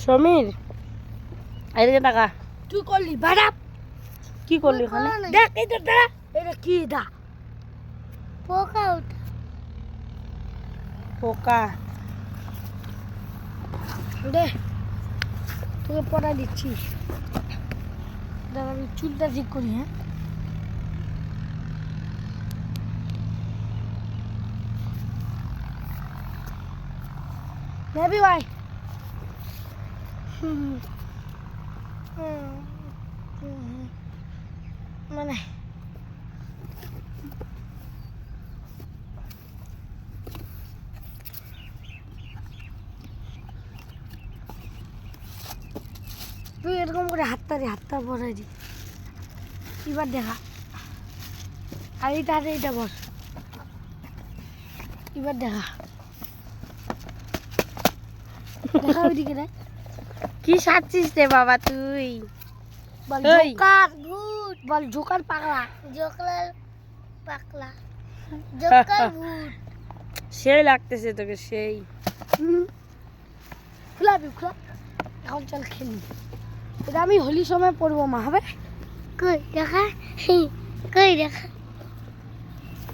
সমীর এদিকে টাকা তুই করলি বাড়াপ কি করলি ওখানে? দেখ এই দাঁড়া এটা কি দা পোকা ওঠা পোকা দে তোকে পড়া দিচ্ছি দাঁড়া আমি চুলটা ঠিক করি হ্যাঁ নেবি ভাই মানে তুই এরকম করে হাতটা বসাই দি এবার দেখা আর এইটা বস এবার দেখা দেখা ওইদিকে দেখ কি সাজছিস রে বাবা তুই? বল এই। জোকার ভূত বল জোকার পাগলা জোকার ভূত সেই লাগতেছে তোকে সেই। খোলাবি খোলা এখন চল খেলি এটা আমি হোলির সময় পড়বো মা হবে কই দেখা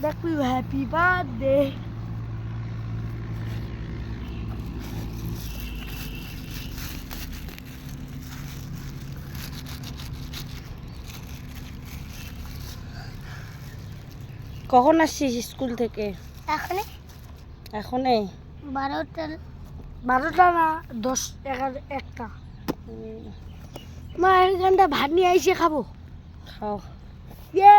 দেখবি হ্যাপি বার্থডে কখন আসছিস স্কুল থেকে? এখনই 12টা না 10 11 1টা মা এখানটা ভাত নিয়ে আইসে খাবো খাও। ইয়ে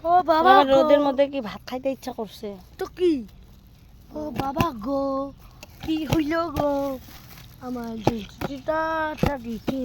ও বাবা বাবা গো। রোদের মধ্যে কি ভাত খাইতে ইচ্ছা করছে? তো কি ও বাবা গো কি হইল গো আমার জুতিটা দিতে